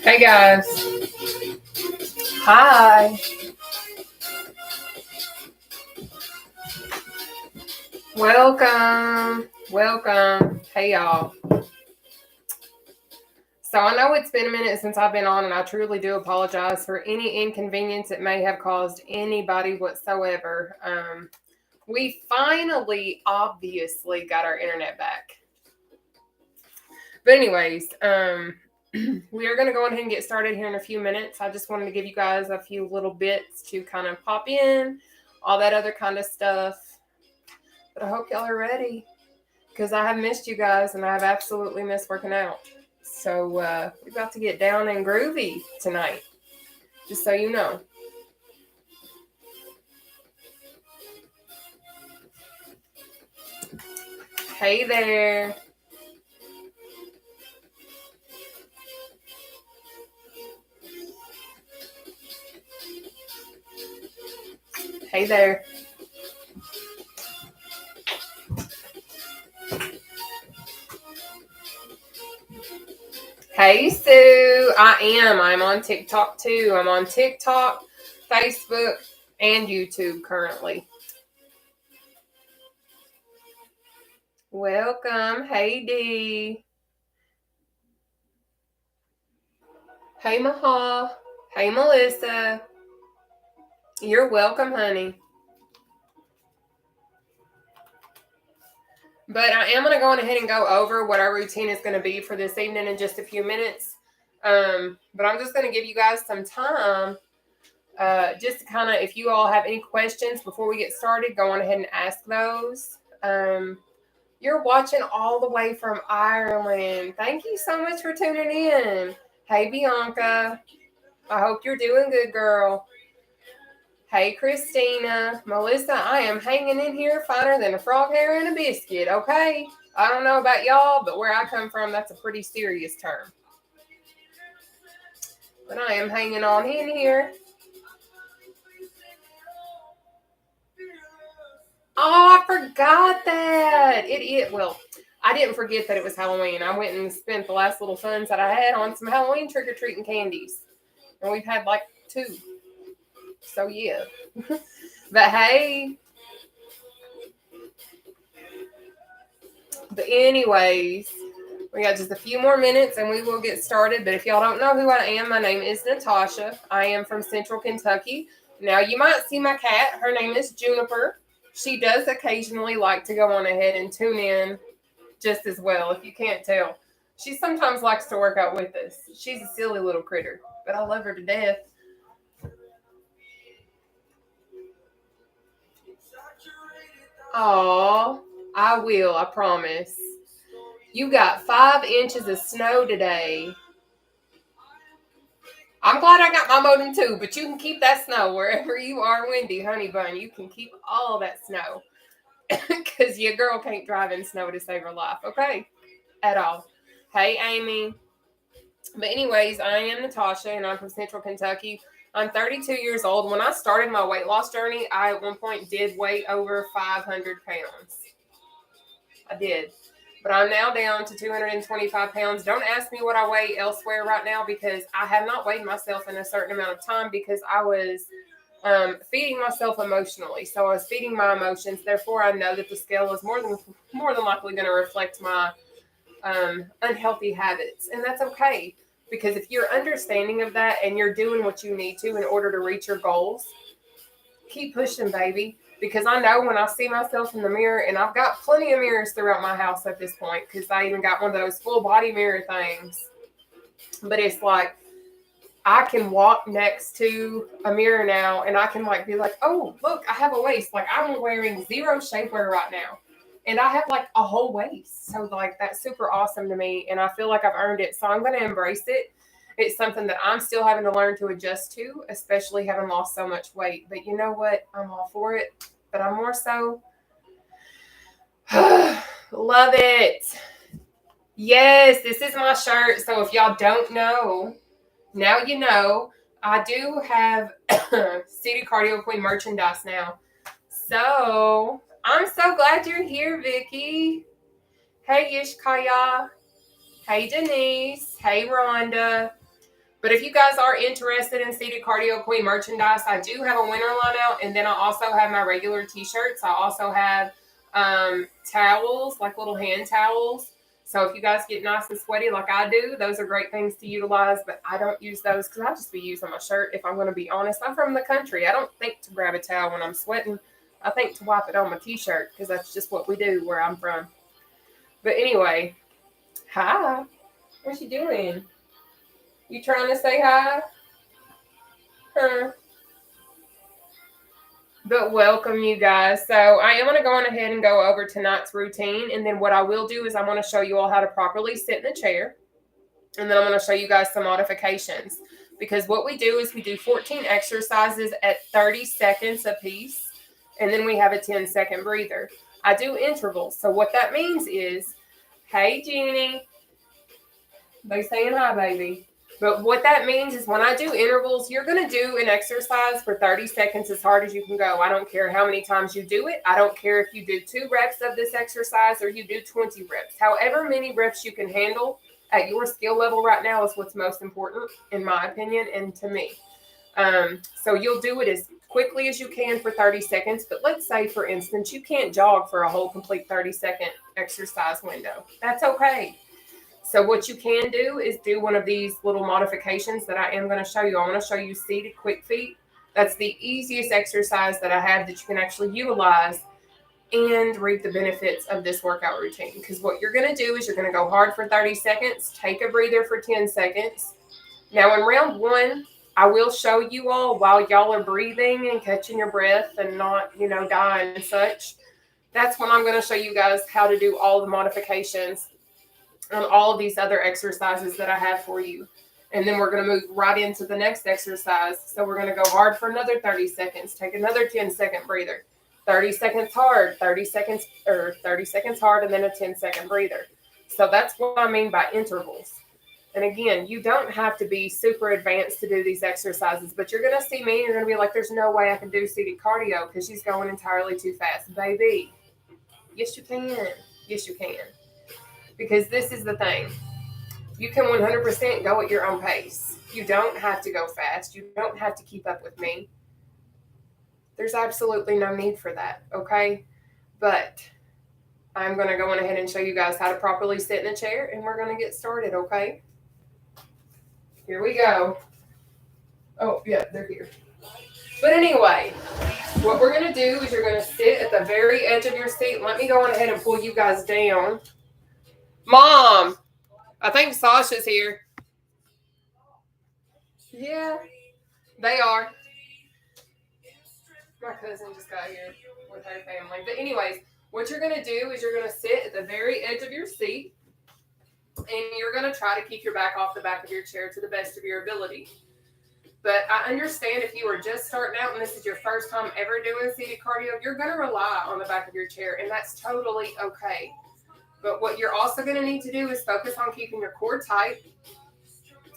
Hey guys. Hi. Welcome. Welcome. Hey y'all. So I know it's been a minute since I've been on, and I truly do apologize for any inconvenience it may have caused anybody whatsoever. We finally, obviously, got our internet back. But anyways, we are going to go ahead and get started here in a few minutes. I just wanted to give you guys a few little bits to kind of pop in, all that other kind of stuff. But I hope y'all are ready because I have missed you guys and I've absolutely missed working out. So we're about to get down and groovy tonight, just so you know. Hey there. Hey there. Hey Sue. I'm on TikTok too. I'm on TikTok, Facebook, and YouTube currently. Welcome. Hey Dee. Hey Maha. Hey Melissa. You're welcome, honey. But I am going to go on ahead and go over what our routine is going to be for this evening in just a few minutes. But I'm just going to give you guys some time just to kind of, if you all have any questions before we get started, go on ahead and ask those. You're watching all the way from Ireland. Thank you so much for tuning in. Hey, Bianca. I hope you're doing good, girl. Hey, Christina. Melissa, I am hanging in here finer than a frog hair in a biscuit, okay? I don't know about y'all, but where I come from, that's a pretty serious term. But I am hanging on in here. Oh, I forgot that. Well, I didn't forget that it was Halloween. I went and spent the last little funds that I had on some Halloween trick-or-treating candies. And we've had like 2. So, yeah. But hey. But anyways, we got just a few more minutes and we will get started. But if y'all don't know who I am, my name is Nataushia. I am from Central Kentucky. Now, you might see my cat. Her name is Juniper. She does occasionally like to go on ahead and tune in just as well, if you can't tell. She sometimes likes to work out with us. She's a silly little critter, but I love her to death. Aw, I will, I promise. You got 5 inches of snow today. I'm glad I got my modem too, but you can keep that snow wherever you are, Wendy, honey bun. You can keep all that snow because your girl can't drive in snow to save her life, okay? At all. Hey, Amy. But anyways, I am Nataushia, and I'm from Central Kentucky. I'm 32 years old. When I started my weight loss journey, I at one point did weigh over 500 pounds. I did. But I'm now down to 225 pounds. Don't ask me what I weigh elsewhere right now because I have not weighed myself in a certain amount of time because I was feeding myself emotionally. So I was feeding my emotions. Therefore, I know that the scale is more than likely going to reflect my unhealthy habits. And that's okay. Because if you're understanding of that and you're doing what you need to in order to reach your goals, keep pushing, baby. Because I know when I see myself in the mirror, and I've got plenty of mirrors throughout my house at this point, because I even got one of those full body mirror things. But it's like, I can walk next to a mirror now, and I can like be like, oh, look, I have a waist. Like I'm wearing 0 shapewear right now. And I have like a whole waist. So like that's super awesome to me. And I feel like I've earned it. So I'm going to embrace it. It's something that I'm still having to learn to adjust to, especially having lost so much weight. But you know what? I'm all for it. But I'm more so love it. Yes, this is my shirt. So if y'all don't know, now you know. I do have City Cardio Queen merchandise now. So I'm so glad you're here, Vicky. Hey, Yishkaya. Hey, Denise. Hey, Rhonda. But if you guys are interested in Seated Cardio Queen merchandise, I do have a winter line out, and then I also have my regular t-shirts. I also have towels, like little hand towels. So if you guys get nice and sweaty like I do, those are great things to utilize, but I don't use those because I'll just be using my shirt. If I'm going to be honest, I'm from the country. I don't think to grab a towel when I'm sweating. I think to wipe it on my t-shirt because that's just what we do where I'm from. But anyway, hi. What you doing? You trying to say hi? Huh? But welcome, you guys. So I am going to go on ahead and go over tonight's routine. And then what I will do is I'm going to show you all how to properly sit in the chair. And then I'm going to show you guys some modifications. Because what we do is we do 14 exercises at 30 seconds a piece. And then we have a 10-second breather. I do intervals. So what that means is, hey, Jeannie. They saying hi, baby. But what that means is when I do intervals, you're going to do an exercise for 30 seconds as hard as you can go. I don't care how many times you do it. I don't care if you do 2 reps of this exercise or you do 20 reps. However many reps you can handle at your skill level right now is what's most important, in my opinion, and to me. So you'll do it as quickly as you can for 30 seconds. But let's say, for instance, you can't jog for a whole complete 30-second exercise window. That's okay. So what you can do is do one of these little modifications that I am going to show you. I want to show you seated quick feet. That's the easiest exercise that I have that you can actually utilize and reap the benefits of this workout routine. Because what you're going to do is you're going to go hard for 30 seconds, take a breather for 10 seconds. Now in round 1, I will show you all while y'all are breathing and catching your breath and not, dying and such. That's when I'm going to show you guys how to do all the modifications on all of these other exercises that I have for you. And then we're going to move right into the next exercise. So we're going to go hard for another 30 seconds, take another 10-second breather, 30 seconds hard, 30 seconds hard, and then a 10-second breather. So that's what I mean by intervals. And again, you don't have to be super advanced to do these exercises, but you're going to see me and you're going to be like, there's no way I can do seated cardio because she's going entirely too fast. Baby, yes, you can. Yes, you can. Because this is the thing. You can 100% go at your own pace. You don't have to go fast. You don't have to keep up with me. There's absolutely no need for that, okay? But I'm going to go on ahead and show you guys how to properly sit in a chair, and we're going to get started, okay? Here we go. Oh, yeah, they're here. But anyway, what we're going to do is you're going to sit at the very edge of your seat. Let me go on ahead and pull you guys down. Mom, I think Sasha's here. Yeah, they are. My cousin just got here with her family. But anyways, what you're going to do is you're going to sit at the very edge of your seat. And you're going to try to keep your back off the back of your chair to the best of your ability. But I understand if you are just starting out and this is your first time ever doing seated cardio, you're going to rely on the back of your chair. And that's totally okay. But what you're also going to need to do is focus on keeping your core tight.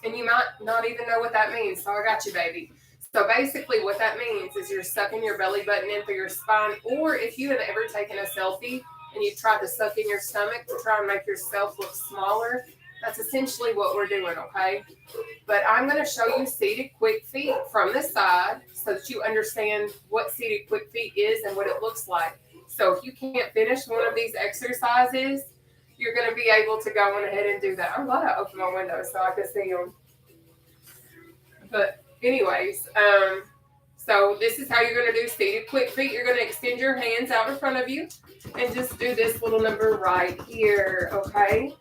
And you might not even know what that means. So I got you, baby. So basically what that means is you're sucking your belly button in through your spine. Or if you have ever taken a selfie and you tried to suck in your stomach to try and make yourself look smaller, that's essentially what we're doing, okay? But I'm going to show you seated quick feet from the side so that you understand what seated quick feet is and what it looks like. So if you can't finish one of these exercises, you're going to be able to go on ahead and do that. I'm glad I opened my window so I could see them. But anyways, so this is how you're going to do seated quick feet. You're going to extend your hands out in front of you and just do this little number right here, okay?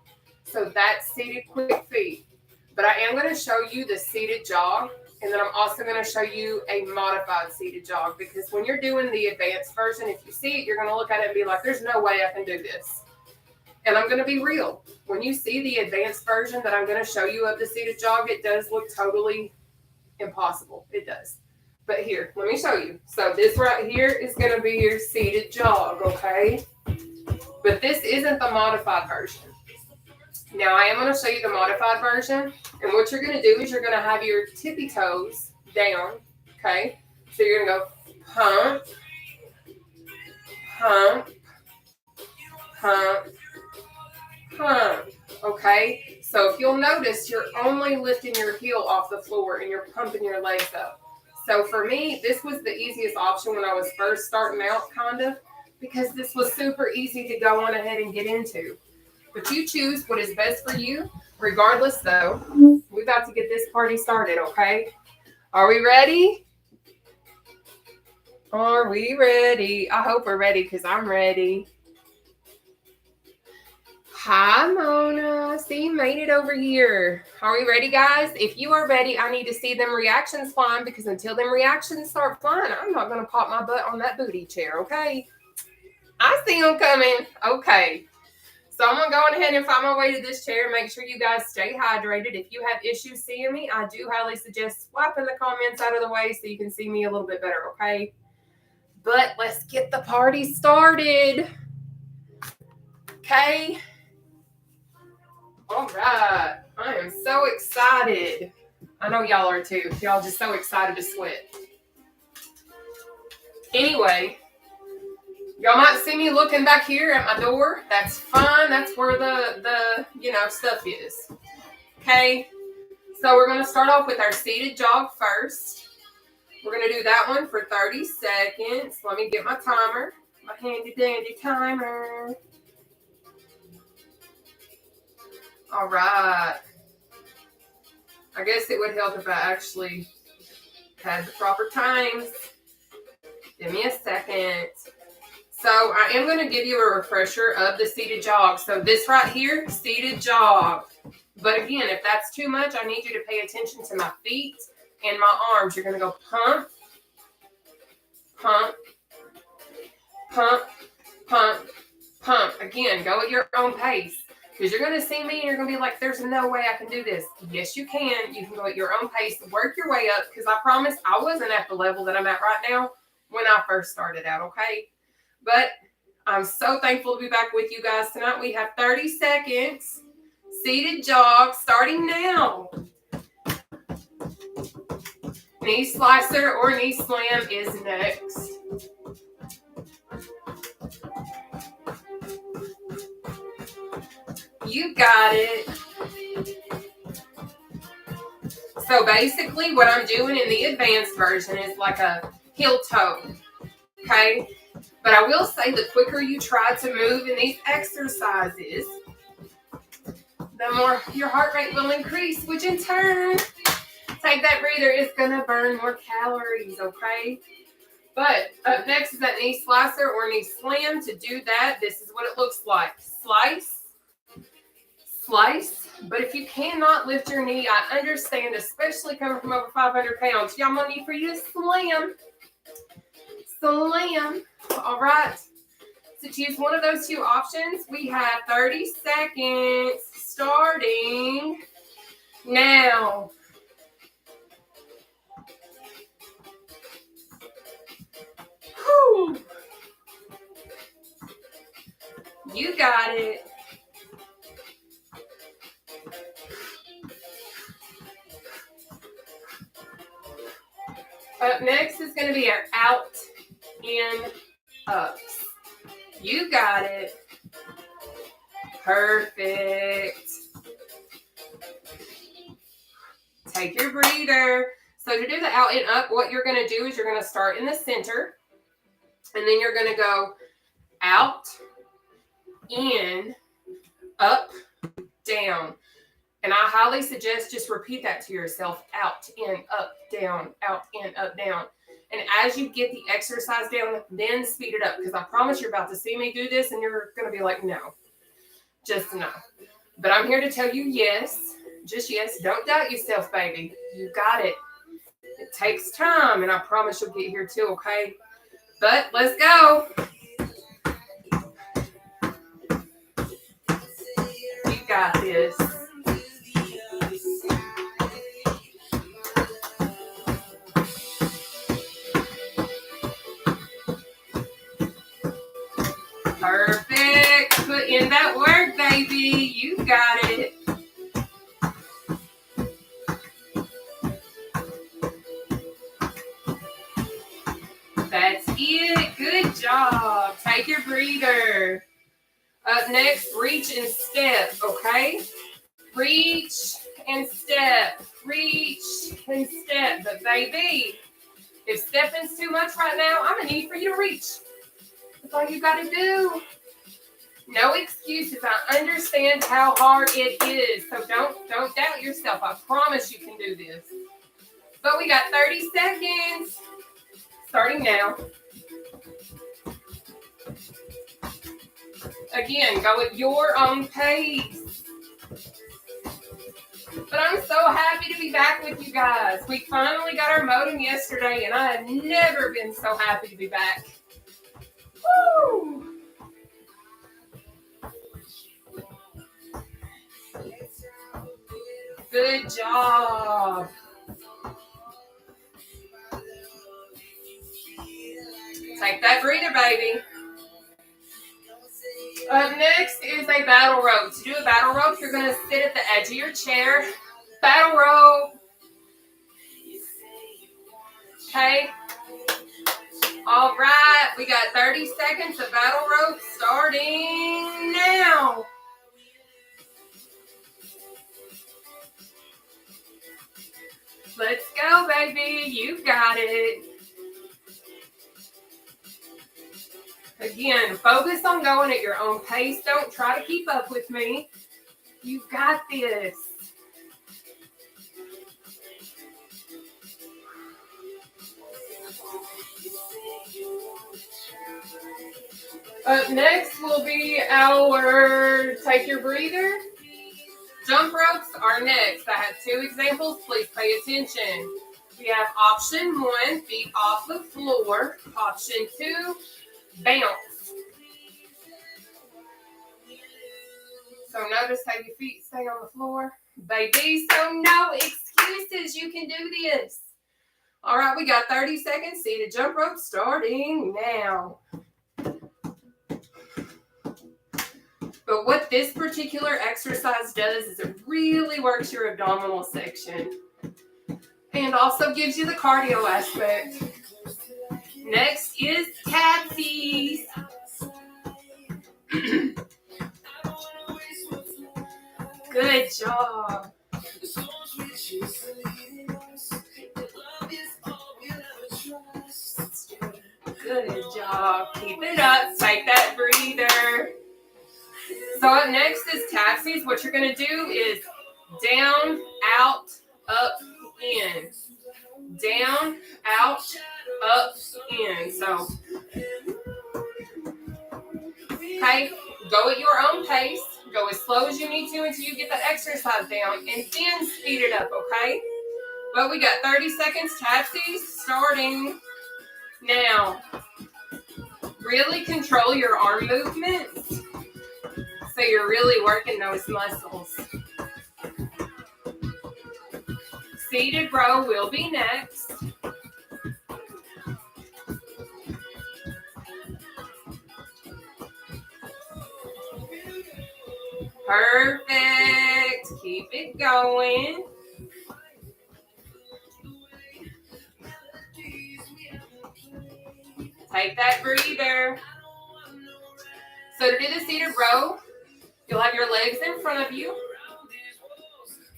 So that's seated quick feet. But I am going to show you the seated jog, and then I'm also going to show you a modified seated jog, because when you're doing the advanced version, if you see it, you're going to look at it and be like, there's no way I can do this. And I'm going to be real. When you see the advanced version that I'm going to show you of the seated jog, it does look totally impossible. It does. But here, let me show you. So this right here is going to be your seated jog, okay? But this isn't the modified version. Now, I am going to show you the modified version. And what you're going to do is you're going to have your tippy toes down, okay? So you're going to go pump, pump, pump, pump, okay? So if you'll notice, you're only lifting your heel off the floor and you're pumping your legs up. So for me, this was the easiest option when I was first starting out, kind of, because this was super easy to go on ahead and get into. But you choose what is best for you. Regardless, though, we're about to get this party started, okay? Are we ready? Are we ready? I hope we're ready because I'm ready. Hi, Mona. See, you made it over here. Are we ready, guys? If you are ready, I need to see them reactions flying because until them reactions start flying, I'm not going to pop my butt on that booty chair, okay? I see them coming. Okay. So I'm going to go ahead and find my way to this chair. Make sure you guys stay hydrated. If you have issues seeing me, I do highly suggest swiping the comments out of the way so you can see me a little bit better, okay? But let's get the party started. Okay? All right. I am so excited. I know y'all are too. Y'all just so excited to sweat. Anyway, y'all might see me looking back here at my door. That's fine. That's where the stuff is. Okay? So we're going to start off with our seated jog first. We're going to do that one for 30 seconds. Let me get my timer. My handy dandy timer. All right. I guess it would help if I actually had the proper times. Give me a second. So I am going to give you a refresher of the seated jog. So this right here, seated jog. But again, if that's too much, I need you to pay attention to my feet and my arms. You're going to go pump, pump, pump, pump, pump. Again, go at your own pace. Because you're going to see me and you're going to be like, there's no way I can do this. Yes, you can. You can go at your own pace, work your way up. Because I promise I wasn't at the level that I'm at right now when I first started out, okay? But I'm so thankful to be back with you guys tonight. We have 30 seconds. Seated jog starting now. Knee slicer or knee slam is next. You got it. So basically what I'm doing in the advanced version is like a heel toe, okay? But I will say the quicker you try to move in these exercises, the more your heart rate will increase, which in turn, take that breather, it's going to burn more calories, okay? But up next is that knee slicer or knee slam. To do that, this is what it looks like. Slice. Slice, but if you cannot lift your knee, I understand, especially coming from over 500 pounds. Y'all gonna need for you to slam. Slam. All right. To choose one of those two options, we have 30 seconds starting now. Whew. You got it. Up next is going to be our out and ups. You got it. Perfect. Take your breather. So to do the out and up, what you're going to do is you're going to start in the center. And then you're going to go out, in, up, down. And I highly suggest just repeat that to yourself. Out, in, up, down, out, in, up, down. And as you get the exercise down, then speed it up. Because I promise you're about to see me do this and you're going to be like, no. Just no. But I'm here to tell you yes. Just yes. Don't doubt yourself, baby. You got it. It takes time. And I promise you'll get here too, okay? But let's go. You got this. Perfect. Put in that work, baby. You got it. That's it. Good job. Take your breather. Up next, reach and step, okay? Reach and step. Reach and step. But baby, if stepping's too much right now, I'm going to need for you to reach. That's all you got to do. No excuses. I understand how hard it is. So don't doubt yourself. I promise you can do this. But we got 30 seconds. Starting now. Again, go at your own pace. But I'm so happy to be back with you guys. We finally got our modem yesterday, and I have never been so happy to be back. Woo! Good job. Take that breather, baby. Up next is a battle rope. To do a battle rope, you're going to sit at the edge of your chair. Battle rope. Okay. All right. We got 30 seconds of battle rope starting now. Let's go, baby. You got it. Again, focus on going at your own pace. Don't try to keep up with me. You got this. Up next will be our take your breather. Jump ropes are next. I have 2 examples. Please pay attention. We have option 1, feet off the floor. Option 2, bounce. So notice how your feet stay on the floor. Baby, so no excuses. You can do this. All right, we got 30 seconds. Seated jump rope starting now. But what this particular exercise does is it really works your abdominal section and also gives you the cardio aspect. Next is tatsies. Good job. Good job. Keep it up. Take that breather. So up next is tatsies. What you're going to do is down, out, up, in. Down, out, up, in. So, okay, go at your own pace. Go as slow as you need to until you get that exercise down, and then speed it up, okay? But we got 30 seconds, tatsies, starting now. Really control your arm movements so you're really working those muscles. Seated row will be next. Perfect. Keep it going. Take that breather. So to do the seated row, you'll have your legs in front of you.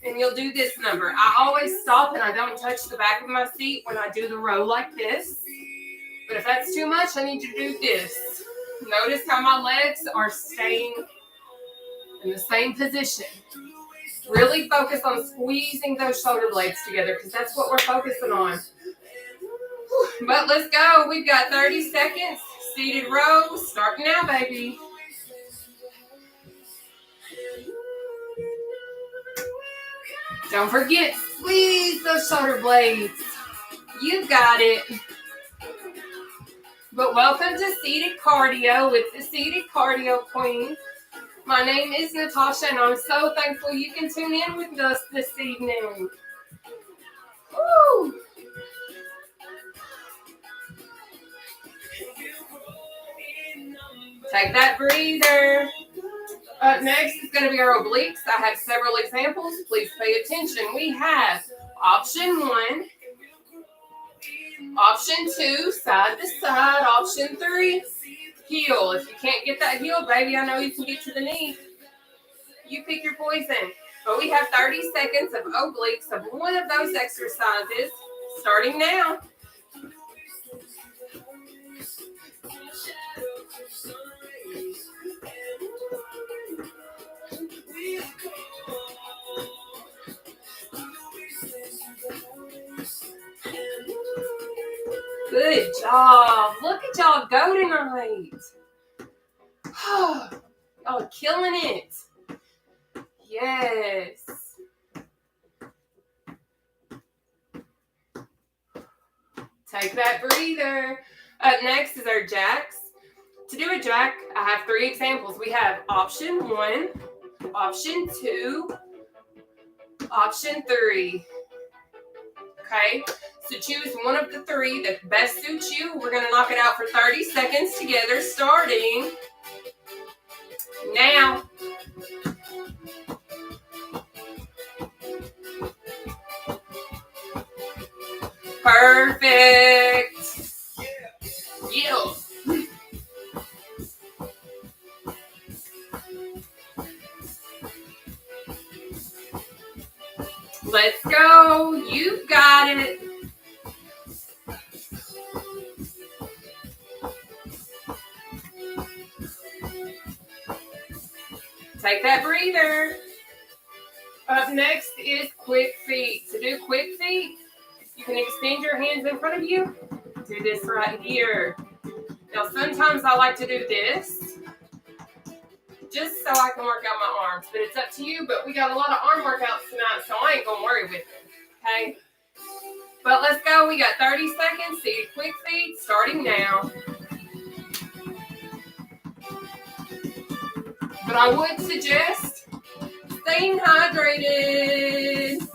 And you'll do this number. I always stop and I don't touch the back of my seat when I do the row like this. But if that's too much, I need you to do this. Notice how my legs are staying in the same position. Really focus on squeezing those shoulder blades together because that's what we're focusing on. But let's go. We've got 30 seconds. Seated row. Start now, baby. Don't forget, squeeze those shoulder blades. You got it. But welcome to Seated Cardio with the Seated Cardio Queen. My name is Nataushia, and I'm so thankful you can tune in with us this evening. Woo! Take that breather. Up next is going to be our obliques. I have several examples. Please pay attention. We have option 1, option 2, side to side, option 3, heel. If you can't get that heel, baby, I know you can get to the knee. You pick your poison. But we have 30 seconds of obliques of one of those exercises starting now. Good job. Look at y'all go tonight. Y'all are killing it. Yes. Take that breather. Up next is our jacks. To do a jack, I have 3 examples. We have option 1, option 2, option 3. Okay, so choose one of the 3 that best suits you. We're going to knock it out for 30 seconds together, starting now. Perfect. Yeah. Let's go. You've got it. Take that breather. Up next is quick feet. To do quick feet, you can extend your hands in front of you. Do this right here. Now, sometimes I like to do this just so I can work out my arms, but it's up to you. But we got a lot of arm workouts tonight, so I ain't gonna worry with it, okay? But let's go. We got 30 seconds. Seated quick feet starting now. But I would suggest staying hydrated.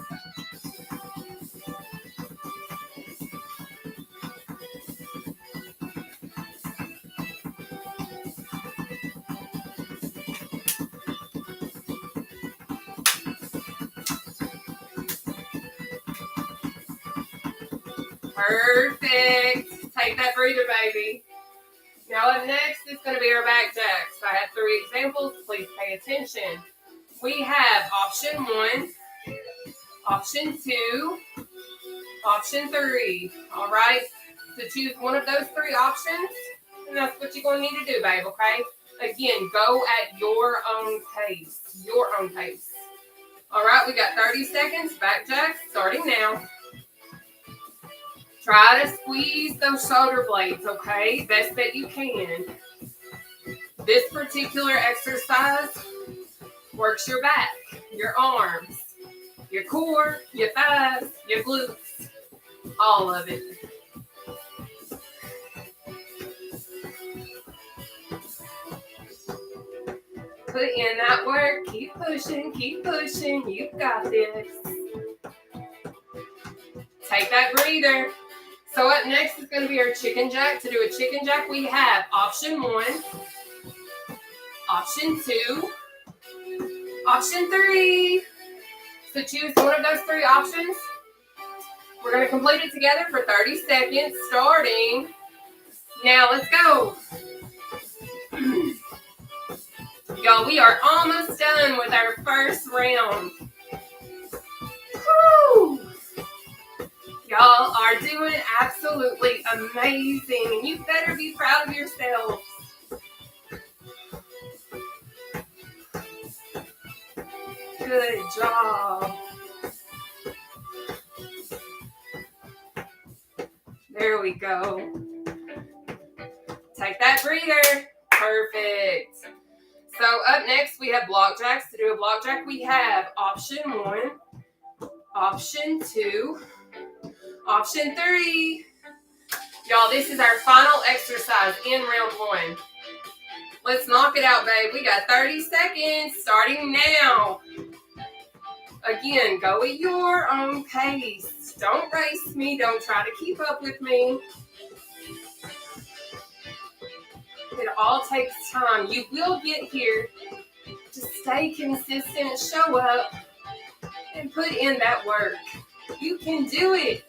Perfect. Take that breather, baby. Now up next is going to be our back jacks. I have 3 examples. Please pay attention. We have option 1, option 2, option 3. All right? So choose one of those 3 options, and that's what you're going to need to do, babe, okay? Again, go at your own pace. Your own pace. All right, we got 30 seconds. Back jacks starting now. Try to squeeze those shoulder blades, okay? Best that you can. This particular exercise works your back, your arms, your core, your thighs, your glutes, all of it. Put in that work. Keep pushing, keep pushing. You've got this. Take that breather. So up next is going to be our chicken jack. To do a chicken jack, we have option 1, option 2, option 3. So choose one of those 3 options. We're going to complete it together for 30 seconds, starting now. Let's go. Y'all, we are almost done with our first round. Woo! Y'all are doing absolutely amazing, and you better be proud of yourselves. Good job. There we go. Take that breather. Perfect. So up next, we have block jacks. To do a block jack, we have option 1, option 2, option 3. Y'all, this is our final exercise in round 1. Let's knock it out, babe. We got 30 seconds starting now. Again, go at your own pace. Don't race me. Don't try to keep up with me. It all takes time. You will get here. Just stay consistent, show up, and put in that work. You can do it.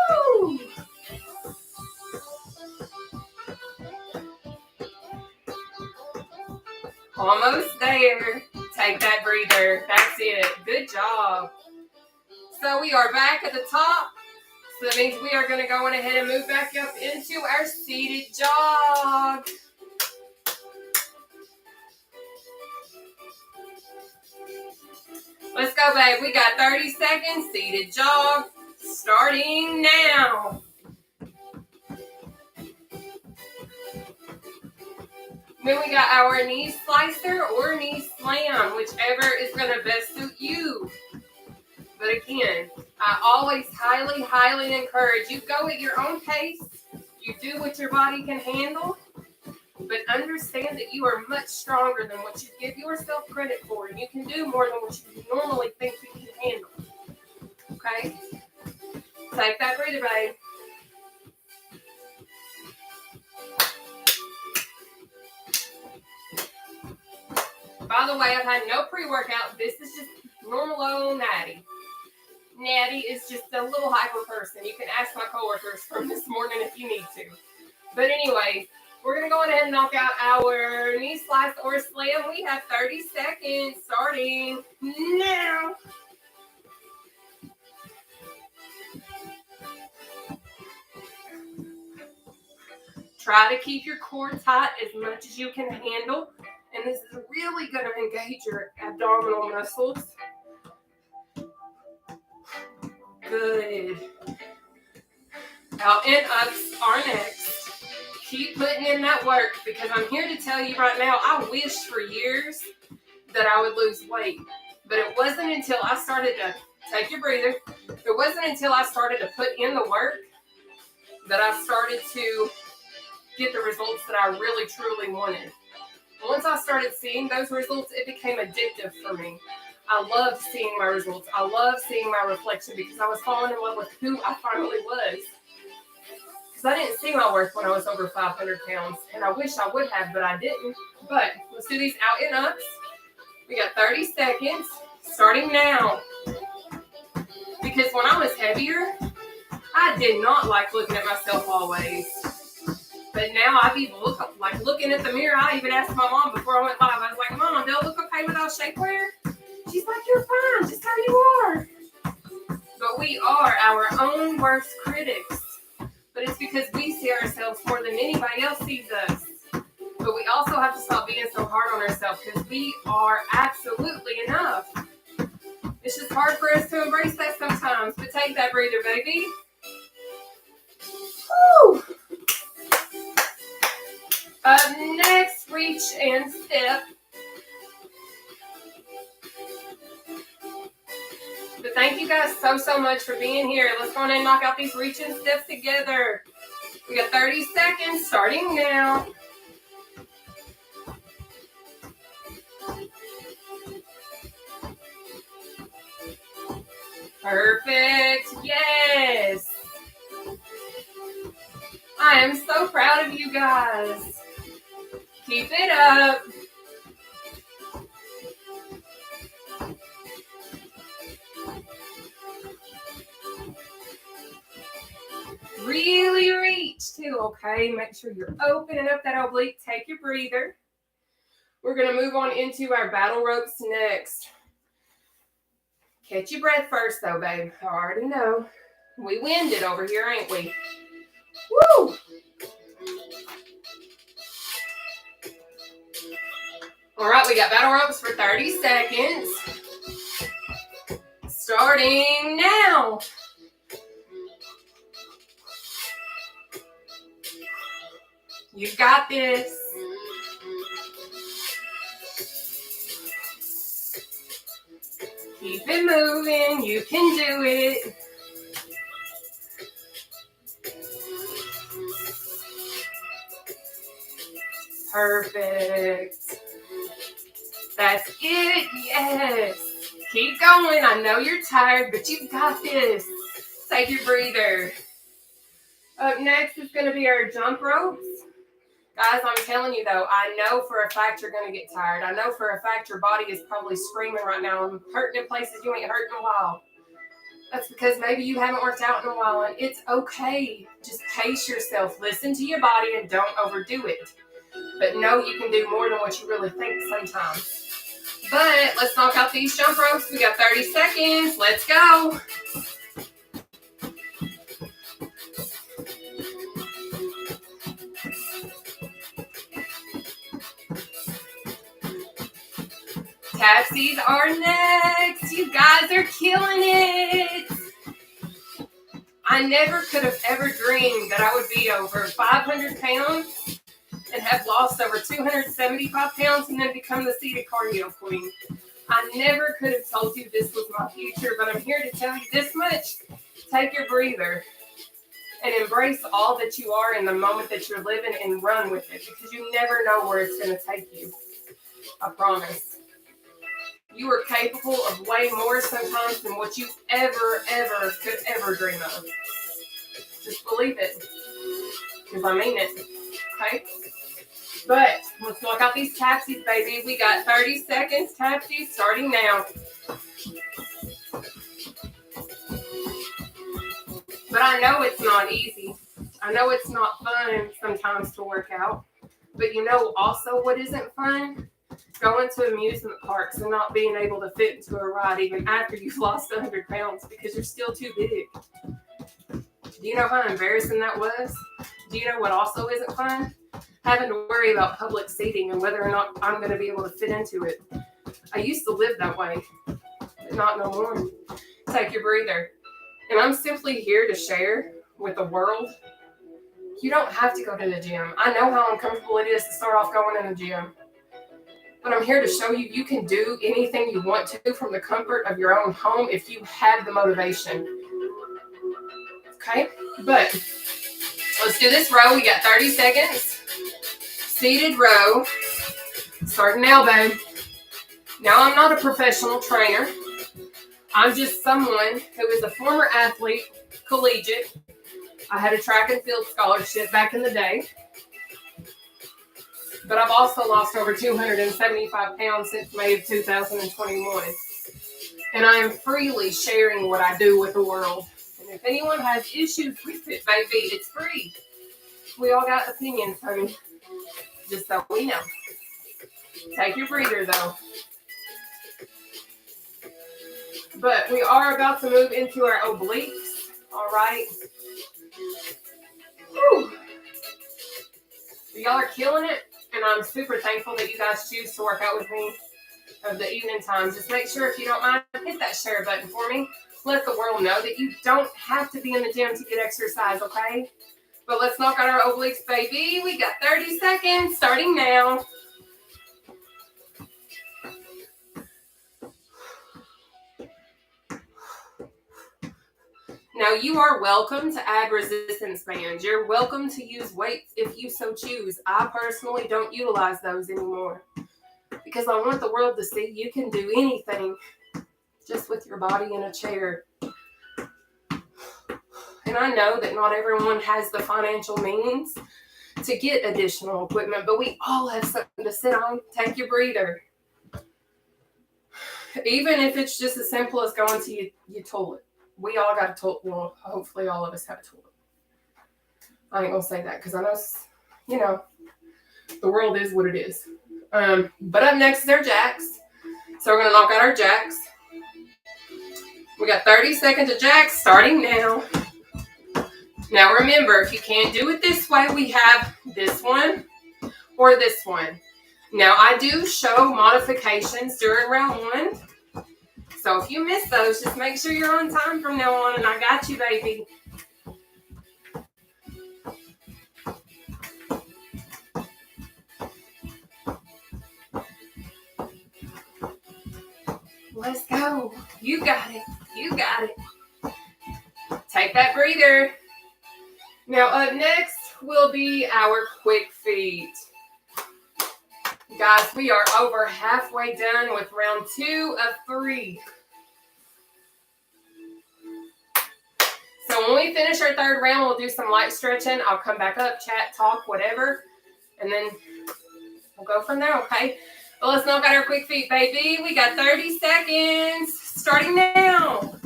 Woo! Almost there. Take that breather. That's it. Good job. So we are back at the top. So that means we are going to go on ahead and move back up into our seated jog. Let's go, babe. We got 30 seconds. Seated jog. Starting now. Then we got our knee slicer or knee slam, whichever is going to best suit you. But again, I always highly, highly encourage you go at your own pace. You do what your body can handle, but understand that you are much stronger than what you give yourself credit for, and you can do more than what you normally think you can handle. Okay? Take that breather, babe. By the way, I've had no pre-workout. This is just normal old Natty. Natty is just a little hyper person. You can ask my coworkers from this morning if you need to. But anyway, we're going to go ahead and knock out our knee slice or slam. We have 30 seconds starting now. Try to keep your core tight as much as you can handle. And this is really going to engage your abdominal muscles. Good. Out and ups are next. Keep putting in that work because I'm here to tell you right now, I wished for years that I would lose weight. But it wasn't until I started to, take your breather, it wasn't until I started to put in the work that I started to get the results that I really, truly wanted. Once I started seeing those results, it became addictive for me. I loved seeing my results. I loved seeing my reflection because I was falling in love with who I finally was. Because I didn't see my worth when I was over 500 pounds. And I wish I would have, but I didn't. But let's do these out and ups. We got 30 seconds, starting now. Because when I was heavier, I did not like looking at myself always. But now I be looking at the mirror. I even asked my mom before I went live. I was like, Mom, do I look okay without shapewear? She's like, you're fine, just how you are. But we are our own worst critics. But it's because we see ourselves more than anybody else sees us. But we also have to stop being so hard on ourselves because we are absolutely enough. It's just hard for us to embrace that sometimes. But take that breather, baby. Woo! Up next, reach and step. But thank you guys so much for being here. Let's go ahead and knock out these reach and steps together. We got 30 seconds starting now. Perfect. Yes. I am so proud of you guys. Keep it up. Really reach too, okay? Make sure you're opening up that oblique. Take your breather. We're going to move on into our battle ropes next. Catch your breath first though, babe. I already know. We winded over here, ain't we? Woo! All right, we got battle ropes for 30 seconds. Starting now. You got this. Keep it moving. You can do it. Perfect. That's it. Yes. Keep going. I know you're tired, but you got this. Take your breather. Up next is going to be our jump ropes. Guys, I'm telling you though, I know for a fact you're going to get tired. I know for a fact your body is probably screaming right now. I'm hurting in places you ain't hurt in a while. That's because maybe you haven't worked out in a while, and it's okay. Just pace yourself. Listen to your body and don't overdo it. But know you can do more than what you really think sometimes. But let's knock out these jump ropes. We got 30 seconds. Let's go. Tapsies are next. You guys are killing it. I never could have ever dreamed that I would be over 500 pounds and have lost over 275 pounds and then become the seated cardio queen. I never could have told you this was my future, but I'm here to tell you this much. Take your breather and embrace all that you are in the moment that you're living and run with it, because you never know where it's going to take you. I promise. You are capable of way more sometimes than what you ever could ever dream of. Just believe it, because I mean it, okay? But let's knock out these tapsies, baby. We got 30 seconds, tapsies, starting now. But I know it's not easy. I know it's not fun sometimes to work out. But you know also what isn't fun? Going to amusement parks and not being able to fit into a ride even after you've lost 100 pounds because you're still too big. Do you know how embarrassing that was? Do you know what also isn't fun? Having to worry about public seating and whether or not I'm going to be able to fit into it. I used to live that way, but not no more. Take your breather. And I'm simply here to share with the world. You don't have to go to the gym. I know how uncomfortable it is to start off going in the gym. But I'm here to show you you can do anything you want to from the comfort of your own home if you have the motivation. Okay? But let's do this row. We got 30 seconds. Seated row. Starting now, babe. Now, I'm not a professional trainer. I'm just someone who is a former athlete, collegiate. I had a track and field scholarship back in the day. But I've also lost over 275 pounds since May of 2021. And I am freely sharing what I do with the world. And if anyone has issues with it, baby, it's free. We all got opinions, honey. Just so we know. Take your breather, though. But we are about to move into our obliques. All right. Whew. Y'all are killing it. And I'm super thankful that you guys choose to work out with me of the evening times. Just make sure, if you don't mind, hit that share button for me. Let the world know that you don't have to be in the gym to get exercise, okay? But let's knock out our obliques, baby. We got 30 seconds, starting now. Now, you are welcome to add resistance bands. You're welcome to use weights if you so choose. I personally don't utilize those anymore because I want the world to see you can do anything just with your body in a chair. And I know that not everyone has the financial means to get additional equipment, but we all have something to sit on. Take your breather. Even if it's just as simple as going to your toilet. We all got a toilet. Well, hopefully all of us have a toilet. I ain't going to say that because I know, you know, the world is what it is. But up next is our jacks. So we're going to knock out our jacks. We got 30 seconds of jacks starting now. Now remember, if you can't do it this way, we have this one or this one. Now I do show modifications during round one. So if you miss those, just make sure you're on time from now on, and I got you, baby. Let's go. You got it. You got it. Take that breather. Now up next will be our quick feet. Guys, we are over halfway done with round 2 of 3. So when we finish our third round, we'll do some light stretching. I'll come back up, chat, talk, whatever. And then we'll go from there, okay? But let's knock out our quick feet, baby. We got 30 seconds. Starting now.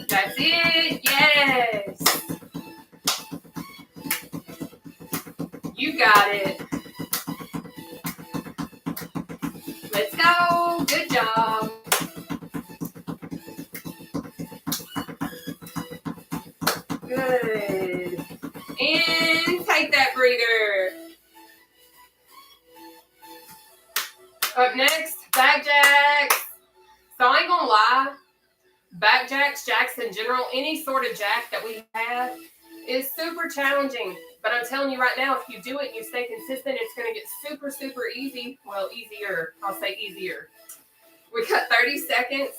That's it. Yes. got it. Let's go. Good job. Good. And take that breather. Up next, back jacks. So I ain't gonna lie, back jacks, jacks in general, any sort of jack that we have is super challenging. But I'm telling you right now, if you do it and you stay consistent, it's going to get super, super easy. Well, easier. I'll say easier. We got 30 seconds.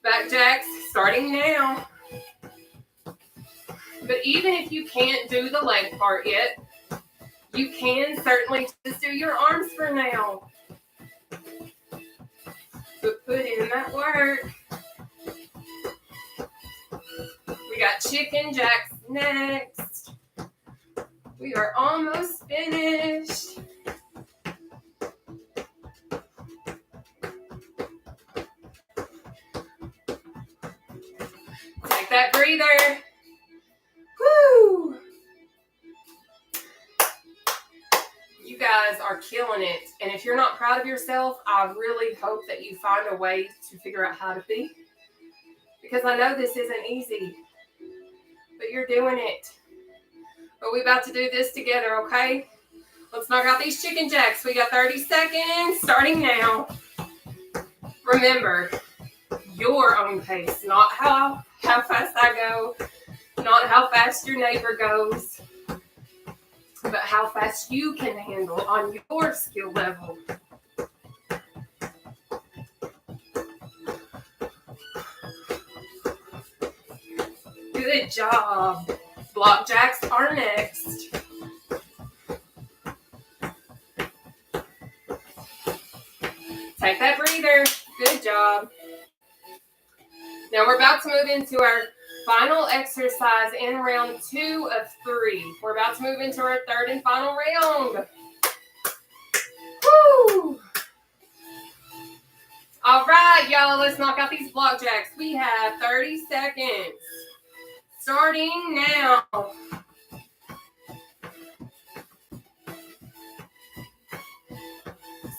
Back jacks starting now. But even if you can't do the leg part yet, you can certainly just do your arms for now. But put in that work. We got chicken jacks next. We are almost finished. Take that breather. Woo! You guys are killing it. And if you're not proud of yourself, I really hope that you find a way to figure out how to be. Because I know this isn't easy. But you're doing it. But we're about to do this together, okay? Let's knock out these chicken jacks. We got 30 seconds starting now. Remember, your own pace, not how fast I go, not how fast your neighbor goes, but how fast you can handle on your skill level. Good job. Block jacks are next. Take that breather. Good job. Now we're about to move into our final exercise in round 2 of 3. We're about to move into our third and final round. Woo! All right, y'all, let's knock out these block jacks. We have 30 seconds. Starting now.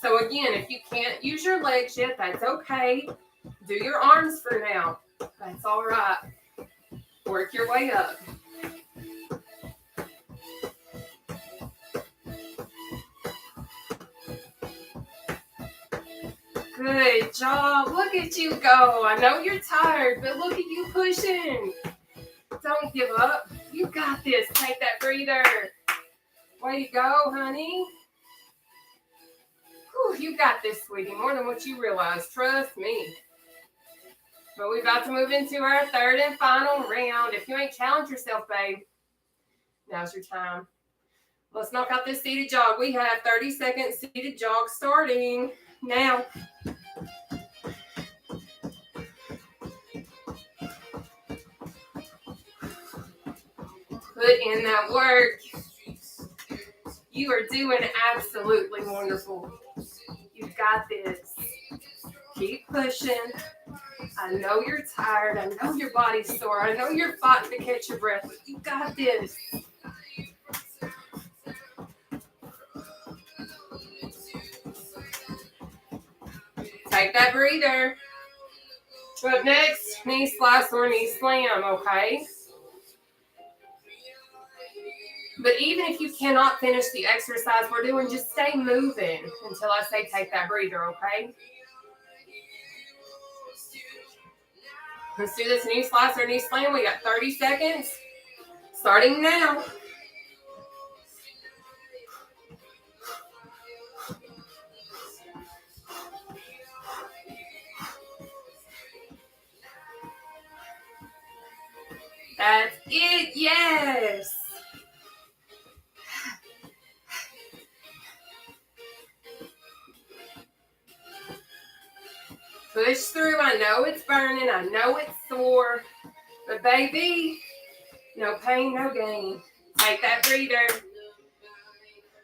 So again, if you can't use your legs yet, that's okay. Do your arms for now. That's all right. Work your way up. Good job. Look at you go. I know you're tired, but look at you pushing. Don't give up. You got this. Take that breather. Way to go, honey. Whew, you got this, sweetie. More than what you realize. Trust me. But we're about to move into our third and final round. If you ain't challenged yourself, babe, now's your time. Let's knock out this seated jog. We have 30 seconds seated jog starting now. Put in that work. You are doing absolutely wonderful. You got this. Keep pushing. I know you're tired. I know your body's sore. I know you're fighting to catch your breath, but you got this. Take that breather. Up next, knee slice or knee slam, okay? But even if you cannot finish the exercise we're doing, just stay moving until I say take that breather, okay? Let's do this knee slice or knee slam. We got 30 seconds. Starting now. That's it, yes. Push through. I know it's burning. I know it's sore. But baby, no pain, no gain. Take that breather.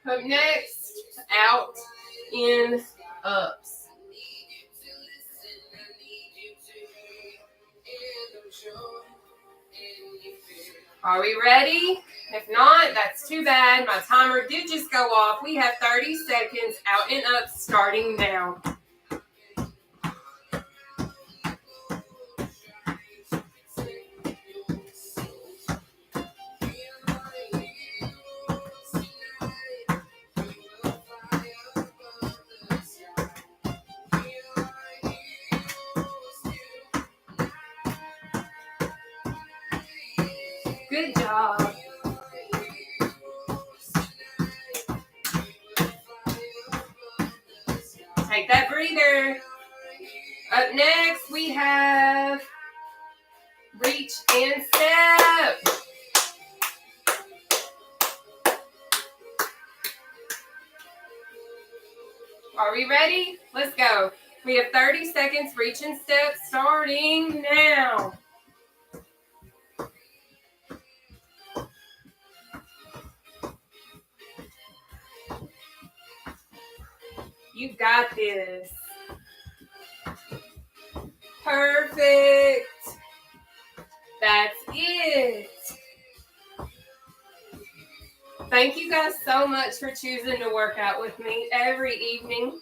Up next, out, in, ups. Are we ready? If not, that's too bad. My timer did just go off. We have 30 seconds out and up starting now. Good job. Take that breather. Up next, we have reach and step. Are we ready? Let's go. We have 30 seconds, reach and step, starting now. You got this. Perfect. That's it. Thank you guys so much for choosing to work out with me every evening.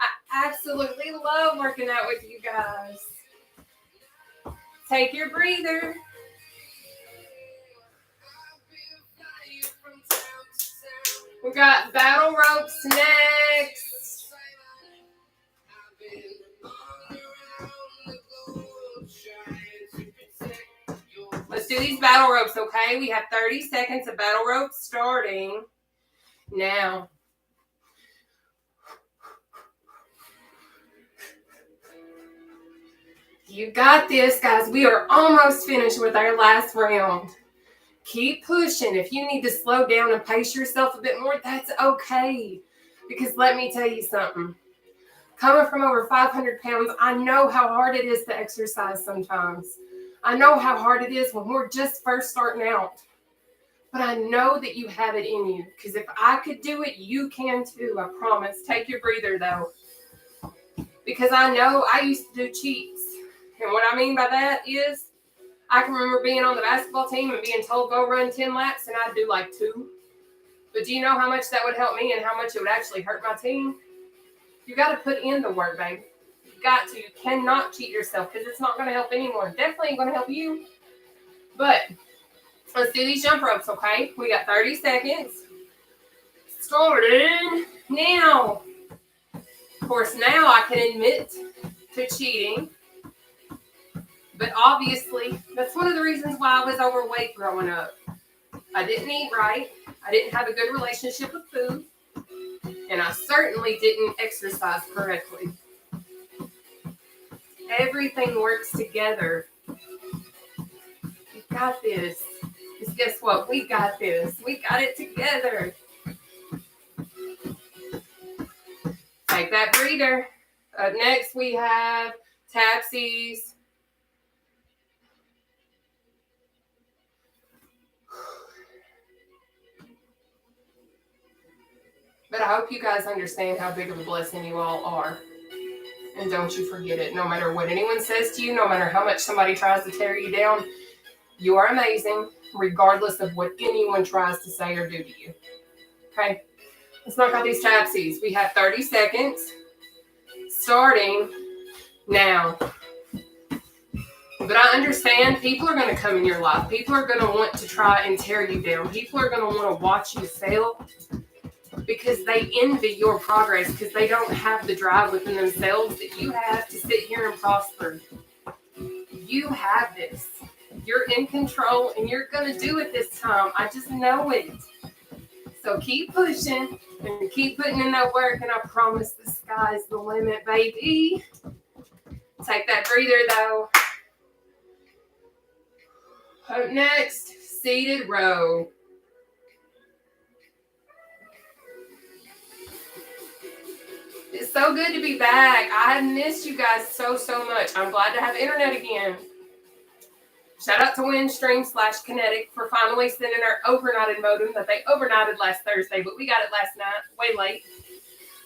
I absolutely love working out with you guys. Take your breather. We got battle ropes next. Let's do these battle ropes, okay? We have 30 seconds of battle ropes starting now. You got this, guys. We are almost finished with our last round. Keep pushing. If you need to slow down and pace yourself a bit more, that's okay. Because let me tell you something. Coming from over 500 pounds, I know how hard it is to exercise sometimes. I know how hard it is when we're just first starting out. But I know that you have it in you. Because if I could do it, you can too, I promise. Take your breather, though. Because I know I used to do cheats. And what I mean by that is, I can remember being on the basketball team and being told go run 10 laps and I'd do like 2. But do you know how much that would help me and how much it would actually hurt my team? You got to put in the work, babe. You got to. You cannot cheat yourself because it's not going to help anyone. Definitely ain't going to help you. But let's do these jump ropes, okay? We got 30 seconds. Starting now. Of course, now I can admit to cheating. But obviously, that's one of the reasons why I was overweight growing up. I didn't eat right. I didn't have a good relationship with food. And I certainly didn't exercise correctly. Everything works together. You got this. Because guess what? We got this. We got it together. Take that breather. Up next, we have tapsies. But I hope you guys understand how big of a blessing you all are. And don't you forget it. No matter what anyone says to you, no matter how much somebody tries to tear you down, you are amazing, regardless of what anyone tries to say or do to you. Okay? Let's knock out these tapsies. We have 30 seconds, starting now. But I understand people are going to come in your life. People are going to want to try and tear you down. People are going to want to watch you fail because they envy your progress because they don't have the drive within themselves that you have to sit here and prosper. You have this. You're in control and you're going to do it this time. I just know it. So keep pushing and keep putting in that work, and I promise the sky's the limit, baby. Take that breather, though. Up next, seated row. It's so good to be back. I have missed you guys so much. I'm glad to have internet again. Shout out to Windstream/Kinetic for finally sending our overnighted modem that they overnighted last Thursday, but we got it last night, way late.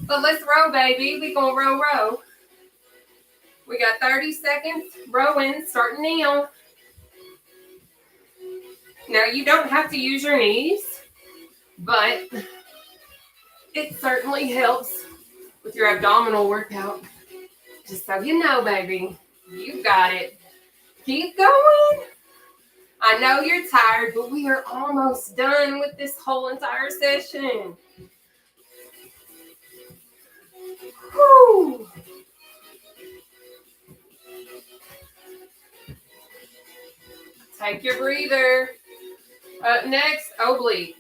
But let's row, baby. We gonna row. We got 30 seconds rowing, starting now. Now, you don't have to use your knees, but it certainly helps with your abdominal workout. Just so you know, baby, you got it. Keep going. I know you're tired, but we are almost done with this whole entire session. Whew. Take your breather. Up next, obliques.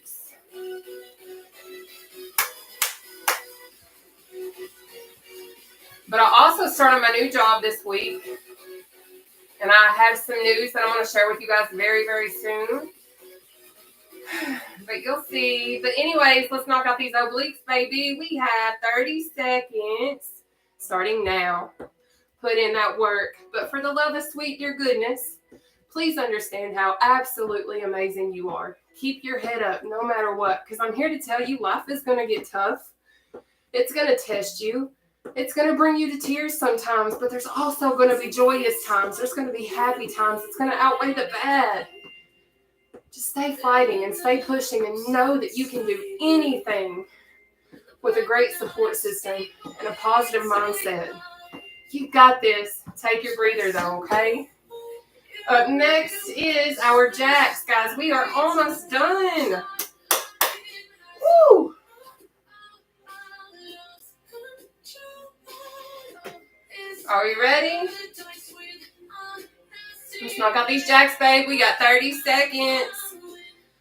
But I also started my new job this week. And I have some news that I'm going to share with you guys very, very soon. But you'll see. But anyways, let's knock out these obliques, baby. We have 30 seconds starting now. Put in that work. But for the love of sweet dear goodness, please understand how absolutely amazing you are. Keep your head up no matter what. Because I'm here to tell you life is going to get tough. It's going to test you. It's going to bring you to tears sometimes, but there's also going to be joyous times. There's going to be happy times. It's going to outweigh the bad. Just stay fighting and stay pushing and know that you can do anything with a great support system and a positive mindset. You got this. Take your breather though, okay? Up next is our jacks, guys. We are almost done. Woo! Are we ready? Let's knock out these jacks, babe. We got 30 seconds.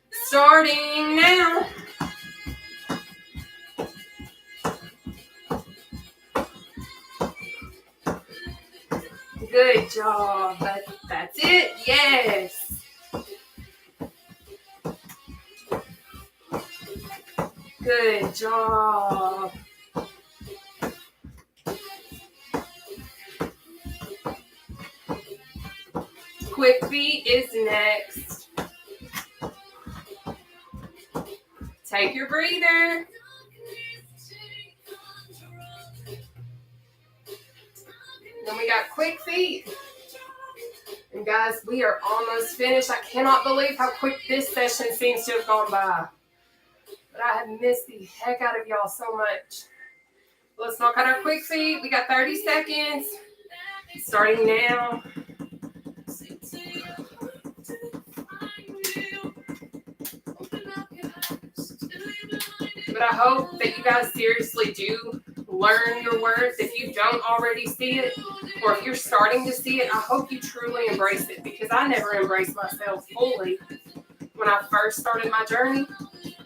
Starting now. Good job. That's it. Yes. Good job. Quick feet is next. Take your breather. Then we got quick feet. And guys, we are almost finished. I cannot believe how quick this session seems to have gone by. But I have missed the heck out of y'all so much. Let's knock out our quick feet. We got 30 seconds. Starting now. But I hope that you guys seriously do learn your worth. If you don't already see it, or if you're starting to see it, I hope you truly embrace it, because I never embraced myself fully when I first started my journey,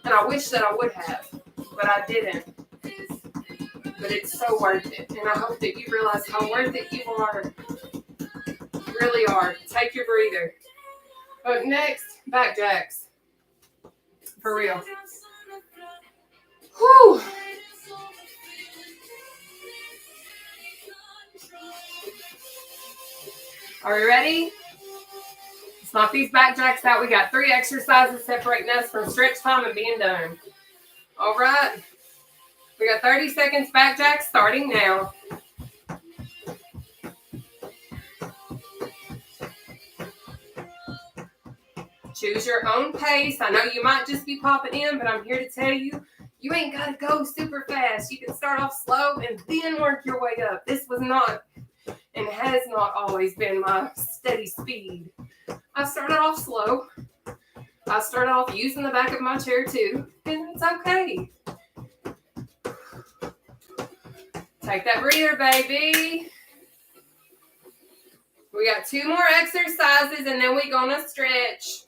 and I wish that I would have, but I didn't. But it's so worth it, and I hope that you realize how worth it you are. You really are. Take your breather. Up next, back jacks. For real. Whew. Are we ready? Let's knock these back jacks out. We got 3 exercises separating us from stretch time and being done. All right. We got 30 seconds back jacks starting now. Choose your own pace. I know you might just be popping in, but I'm here to tell you, you ain't got to go super fast. You can start off slow and then work your way up. This was not and has not always been my steady speed. I started off slow. I started off using the back of my chair too, and it's okay. Take that breather, baby. We got 2 more exercises, and then we're going to stretch.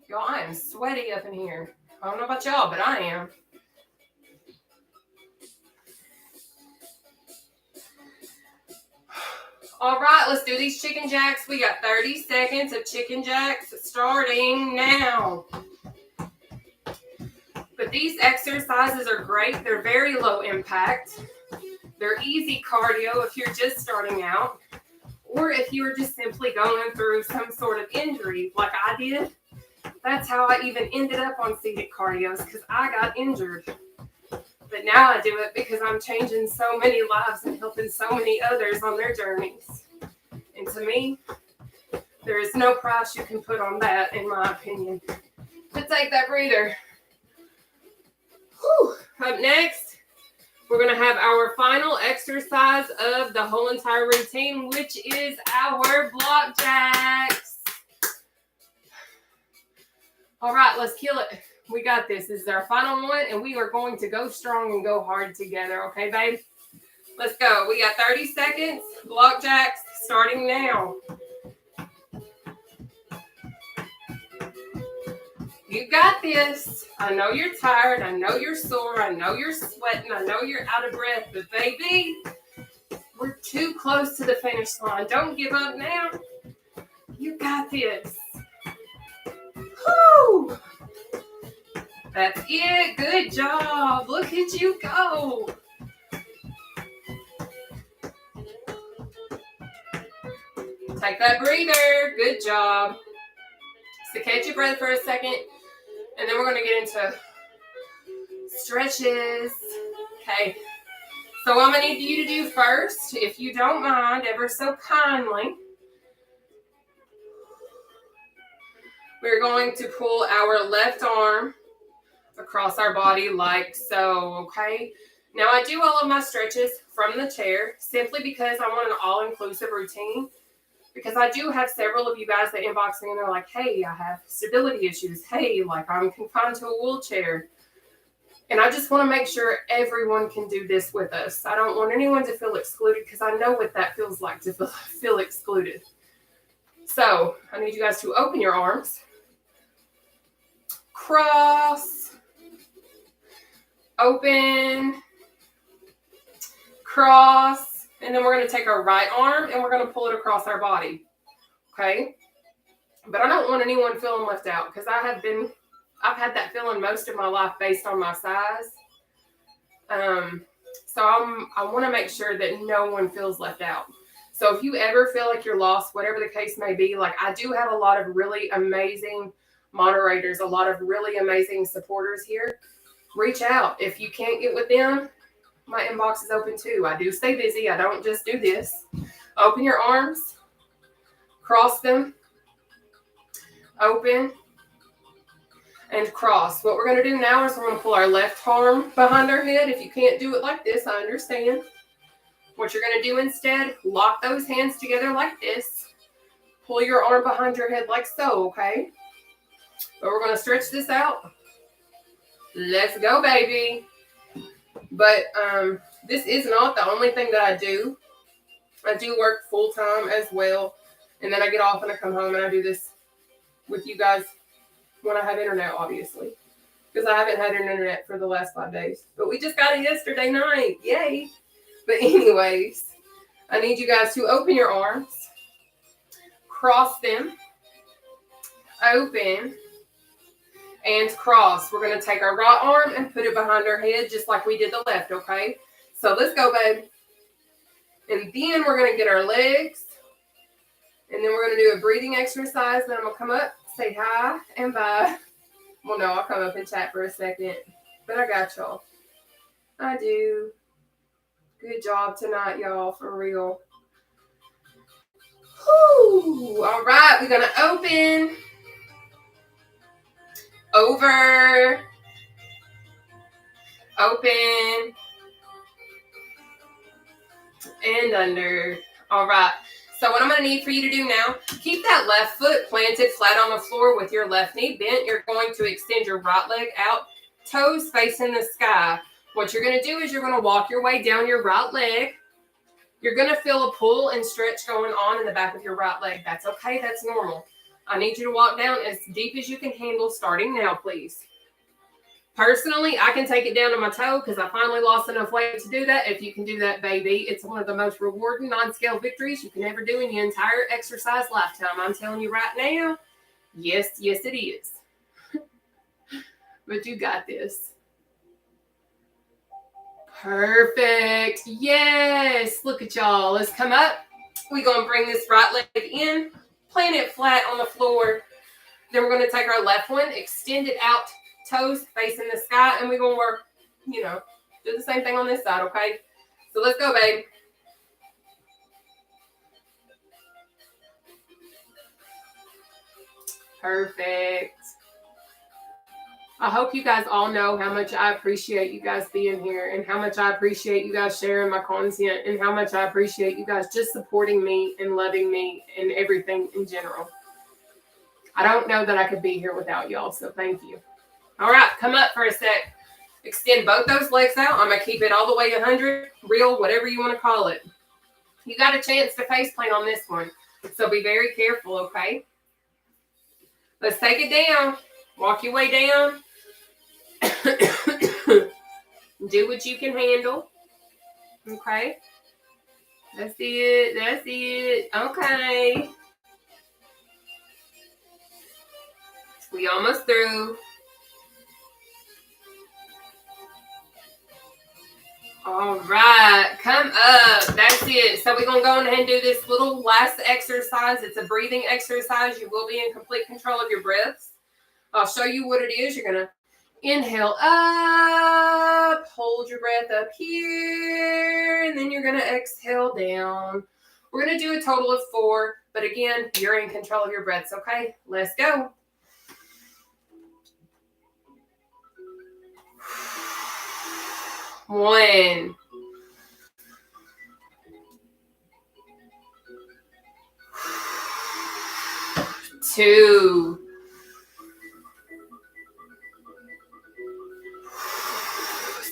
Y'all, I am sweaty up in here. I don't know about y'all, but I am. All right, let's do these chicken jacks. We got 30 seconds of chicken jacks starting now. But these exercises are great. They're very low impact. They're easy cardio if you're just starting out, or if you were just simply going through some sort of injury like I did. That's how I even ended up on seated cardios, because I got injured. But now I do it because I'm changing so many lives and helping so many others on their journeys. And to me, there is no price you can put on that, in my opinion. But take that breather. Whew. Up next, we're going to have our final exercise of the whole entire routine, which is our block jacks. All right, let's kill it. We got this. This is our final one, and we are going to go strong and go hard together. Okay, babe? Let's go. We got 30 seconds. Block jacks starting now. You got this. I know you're tired. I know you're sore. I know you're sweating. I know you're out of breath. But baby, we're too close to the finish line. Don't give up now. You got this. Woo! That's it. Good job. Look at you go. Take that breather. Good job. So catch your breath for a second. And then we're going to get into stretches. Okay. So what I'm going to need you to do first, if you don't mind, ever so kindly, we're going to pull our left arm across our body like so, okay? Now I do all of my stretches from the chair simply because I want an all-inclusive routine. Because I do have several of you guys that inbox me and they're like, hey, I have stability issues. Hey, like I'm confined to a wheelchair. And I just want to make sure everyone can do this with us. I don't want anyone to feel excluded because I know what that feels like to feel excluded. So I need you guys to open your arms. Cross. Open. Cross. And then we're going to take our right arm and we're going to pull it across our body. Okay? But I don't want anyone feeling left out because I've had that feeling most of my life based on my size. So I want to make sure that no one feels left out. So if you ever feel like you're lost, whatever the case may be, like I do have a lot of really amazing moderators, a lot of really amazing supporters here. Reach out. If you can't get with them, my inbox is open too. I do stay busy. I don't just do this. Open your arms. Cross them. Open. And cross. What we're going to do now is we're going to pull our left arm behind our head. If you can't do it like this, I understand. What you're going to do instead, lock those hands together like this. Pull your arm behind your head like so, okay? But we're going to stretch this out. Let's go, baby. But this is not the only thing that I do. I do work full-time as well. And then I get off and I come home and I do this with you guys when I have internet, obviously. Because I haven't had internet for the last 5 days. But we just got it yesterday night. Yay. But anyways, I need you guys to open your arms. Cross them. Open. And cross. We're going to take our right arm and put it behind our head just like we did the left, okay? So let's go, babe. And then we're going to get our legs. And then we're going to do a breathing exercise. Then I'm going to come up, say hi, and bye. Well, no, I'll come up and chat for a second. But I got y'all. I do. Good job tonight, y'all, for real. Whew. All right, we're going to open. Over, open, and under. All right. So what I'm going to need for you to do now, keep that left foot planted flat on the floor with your left knee bent. You're going to extend your right leg out, toes facing the sky. What you're going to do is you're going to walk your way down your right leg. You're going to feel a pull and stretch going on in the back of your right leg. That's okay. That's normal. I need you to walk down as deep as you can handle starting now, please. Personally, I can take it down to my toe because I finally lost enough weight to do that. If you can do that, baby, it's one of the most rewarding non-scale victories you can ever do in your entire exercise lifetime. I'm telling you right now, yes, it is. But you got this. Perfect. Yes. Look at y'all. Let's come up. We're going to bring this right leg in. Plant it flat on the floor. Then we're going to take our left one, extend it out, toes facing the sky, and we're going to work, do the same thing on this side, okay? So let's go, babe. Perfect. I hope you guys all know how much I appreciate you guys being here and how much I appreciate you guys sharing my content and how much I appreciate you guys just supporting me and loving me and everything in general. I don't know that I could be here without y'all, so thank you. All right, come up for a sec. Extend both those legs out. I'm going to keep it all the way 100, real, whatever you want to call it. You got a chance to face plant on this one, so be very careful, okay? Let's take it down. Walk your way down. Do what you can handle. Okay. That's it. That's it. Okay. We almost through. All right. Come up. That's it. So we're going to go ahead and do this little last exercise. It's a breathing exercise. You will be in complete control of your breaths. I'll show you what it is. You're going to inhale up, hold your breath up here, and then you're going to exhale down. We're going to do a total of 4, but again, you're in control of your breaths, okay? Let's go. One. 2.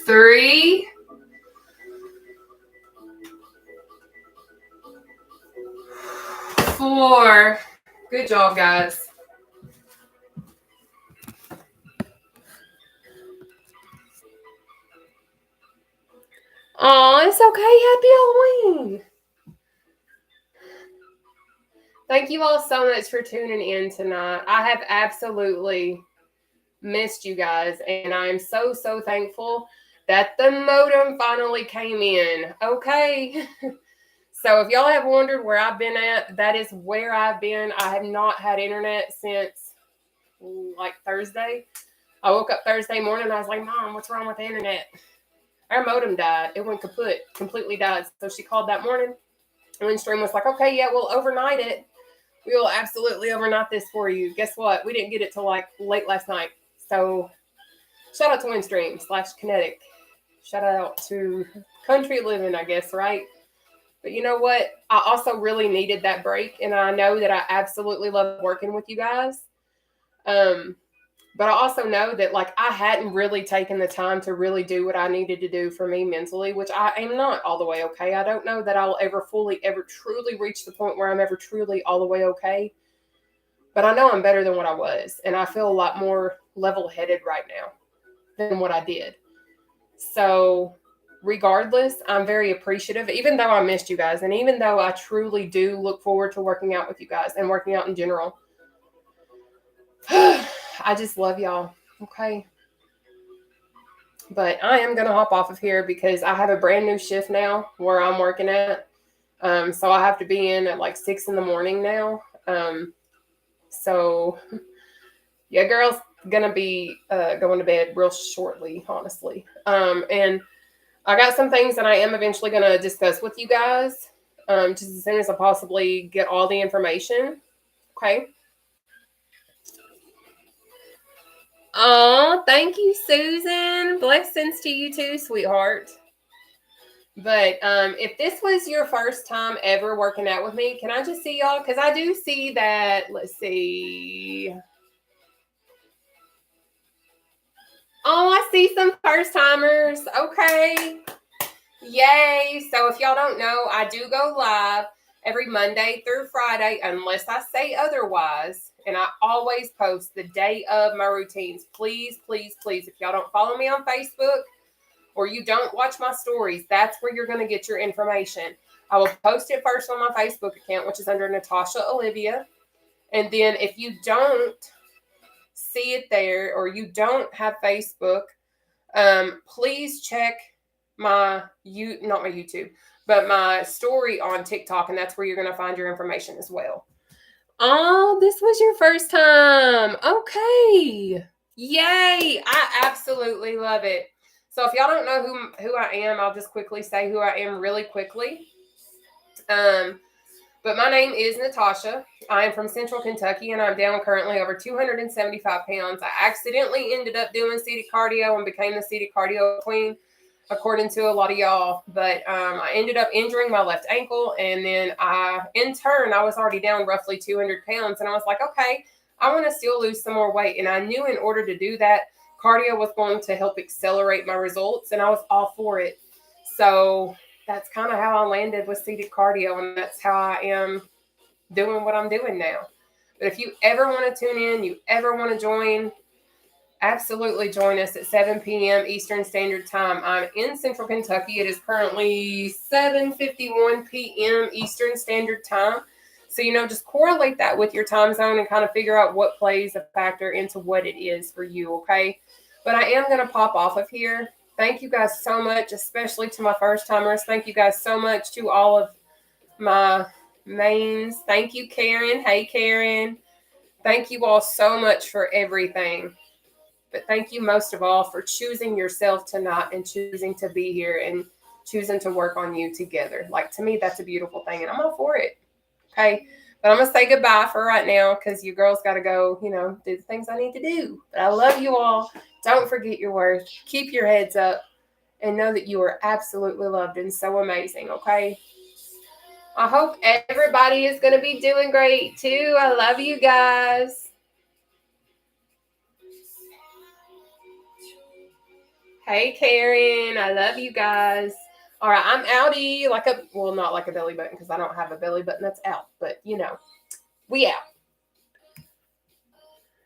3. 4. Good job, guys. Oh, it's okay. Happy Halloween. Thank you all so much for tuning in tonight. I have absolutely missed you guys, and I'm so, so thankful that the modem finally came in. Okay. So if y'all have wondered where I've been at, that is where I've been. I have not had internet since like Thursday. I woke up Thursday morning and I was like, Mom, what's wrong with the internet? Our modem died. It went kaput, completely died. So she called that morning. And Windstream was like, okay, yeah, we'll overnight it. We will absolutely overnight this for you. Guess what? We didn't get it till like late last night. So shout out to Windstream / Kinetic. Shout out to country living, I guess, right? But you know what? I also really needed that break. And I know that I absolutely love working with you guys. But I also know that like I hadn't really taken the time to really do what I needed to do for me mentally, which I am not all the way okay. I don't know that I'll ever truly reach the point where I'm ever truly all the way okay. But I know I'm better than what I was. And I feel a lot more level-headed right now than what I did. So regardless, I'm very appreciative, even though I missed you guys. And even though I truly do look forward to working out with you guys and working out in general. I just love y'all. Okay. But I am going to hop off of here because I have a brand new shift now where I'm working at. So I have to be in at like 6 a.m. now. So yeah, girl's going to be going to bed real shortly, honestly. And I got some things that I am eventually going to discuss with you guys just as soon as I possibly get all the information. Okay. Oh, thank you, Susan. Blessings to you too, sweetheart. But if this was your first time ever working out with me, can I just see y'all? Because I do see that. Let's see. Oh, I see some first timers. Okay. Yay. So if y'all don't know, I do go live every Monday through Friday, unless I say otherwise. And I always post the day of my routines. Please, please, please, if y'all don't follow me on Facebook or you don't watch my stories, that's where you're going to get your information. I will post it first on my Facebook account, which is under Nataushia Olivia. And then if you don't see it there or you don't have Facebook, please check not my YouTube, but my story on TikTok, and that's where you're going to find your information as well. Oh, this was your first time. Okay. Yay. I absolutely love it. So if y'all don't know who I am, I'll just quickly say who I am really quickly. But But my name is Nataushia. I am from Central Kentucky, and I'm down currently over 275 pounds. I accidentally ended up doing seated cardio and became the seated cardio queen, according to a lot of y'all. But I ended up injuring my left ankle, and then in turn, I was already down roughly 200 pounds, and I was like, okay, I want to still lose some more weight. And I knew in order to do that, cardio was going to help accelerate my results, and I was all for it. So that's kind of how I landed with seated cardio, and that's how I am doing what I'm doing now. But if you ever want to tune in, you ever want to join, absolutely join us at 7 p.m. Eastern Standard Time. I'm in Central Kentucky. It is currently 7:51 p.m. Eastern Standard Time. So, just correlate that with your time zone and kind of figure out what plays a factor into what it is for you, okay? But I am going to pop off of here. Thank you guys so much, especially to my first timers. Thank you guys so much to all of my mains. Thank you, Karen. Hey, Karen. Thank you all so much for everything. But thank you most of all for choosing yourself tonight and choosing to be here and choosing to work on you together. Like, to me, that's a beautiful thing, and I'm all for it. Okay? But I'm going to say goodbye for right now because you girls got to go, do the things I need to do. But I love you all. Don't forget your worth. Keep your heads up and know that you are absolutely loved and so amazing, okay? I hope everybody is going to be doing great too. I love you guys. Hey, Karen. I love you guys. All right, I'm outie not like a belly button because I don't have a belly button that's out, but we out.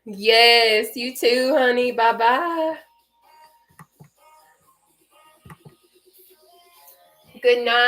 Yes, you too, honey. Bye-bye. Good night.